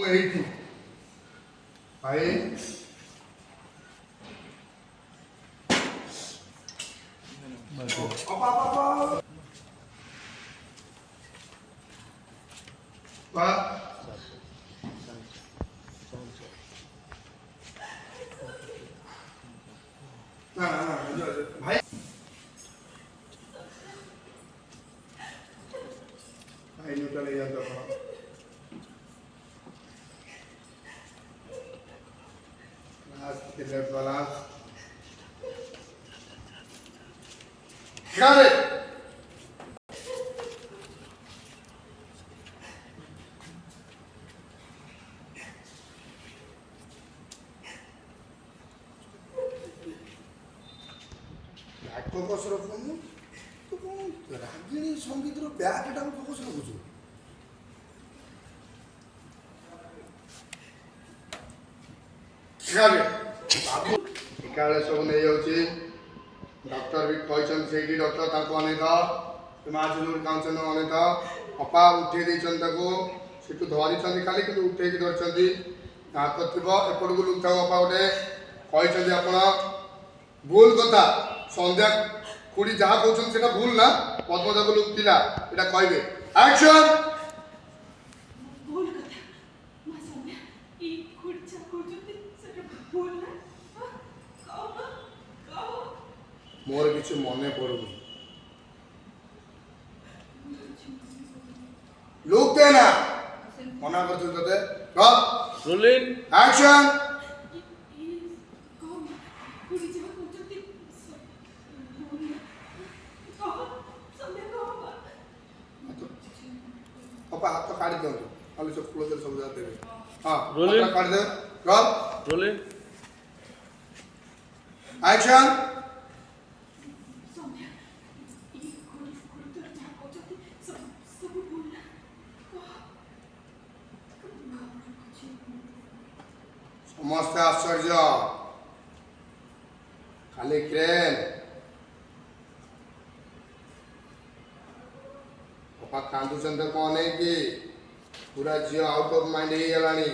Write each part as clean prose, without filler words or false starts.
ଏଇଠି ଭାଇ ବା ଭାଇ ଭାଇ ନ୍ୟୁଟ୍ରାଲ ହେଇଯାଆନ୍ତୁ ଆପଣ left balance got it back focus ରଖୁନୁ ତୁ କ'ଣ ରାଗିଣୀ ସଙ୍ଗୀତର ବ୍ୟାକ୍ଟାକୁ ଫୋକସ୍ ରଖୁଛୁ ବାବୁ ଏକାବେଳେ ସବୁ ନେଇଯାଉଛି ଡକ୍ଟର ବି କହିଛନ୍ତି ସେଇଠି ଡକ୍ଟର ତାଙ୍କୁ ଅନେକ ମାଝି ଯୋଉଠି କାଉଁଛନ୍ତି ଅନେକ ଅପା ଉଠେଇ ଦେଇଛନ୍ତି ତାକୁ ସେଠୁ ଧରିଛନ୍ତି ଖାଲି କିନ୍ତୁ ଉଠେଇକି ଧରିଛନ୍ତି ହାତ ଥିବ ଏପଟକୁ ଲୁଚାଉ ଅପା ଗୋଟେ କହିଛନ୍ତି ଆପଣ ଭୁଲ କଥା ସନ୍ଧ୍ୟା ଖୁଡ଼ି ଯାହା କହୁଛନ୍ତି ସେଟା ଭୁଲ ନା ପଦ୍ମଜାକୁ ଲୁଚିଲା ଏଟା କହିବେ ଆକ୍ସନ ମୋର କିଛି ମନେ ପଡୁନି ଲୁକ୍ ଦେ ନା ମନା କରୁଛୁ ତତେ ରୋଲିଂ ଆକ୍ସନ ଅପା ହାତ କାଢି ଦିଅନ୍ତୁ ଖାଲି ସବୁ ଫୁଲ ସବୁ ଯାହା ଦେବେ ହଁ Rolling. କାଢି ଦେବେ ରଲ୍ ରୋଲିଂ ଆକ୍ସନ ସମସ୍ତେ ଆଶ୍ଚର୍ଯ୍ୟ ଖାଲି କ୍ରେନ୍ ଅପା କାନ୍ଦୁଛନ୍ତି କ'ଣ ନେଇକି ପୁରା ଝିଅ ଆଉଟ୍ ଅଫ୍ ମାଇଣ୍ଡ ହେଇଗଲାଣି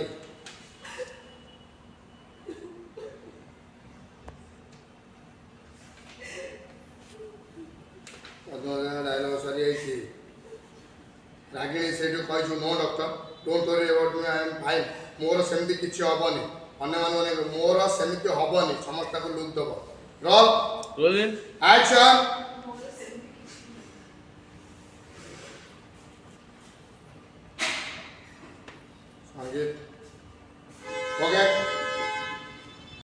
ଡାଇଲଗ ସରିଯାଇଛି ରାଗିଣୀ ସେଇଠୁ କହିଛୁ no doctor don't worry about ମି ଆଇ ଏମ୍ ଫାଇନ୍ ମୋର ସେମିତି କିଛି ହବନି ଅନ୍ୟମାନେ ମୋର ସେମିତି ହବନି ସମସ୍ତଙ୍କୁ ଲୁକ୍ ଦେବ ରଲ୍ ରୋଲିଂ ଆକ୍ସନ୍ ସଙ୍ଗୀତ ଓକେ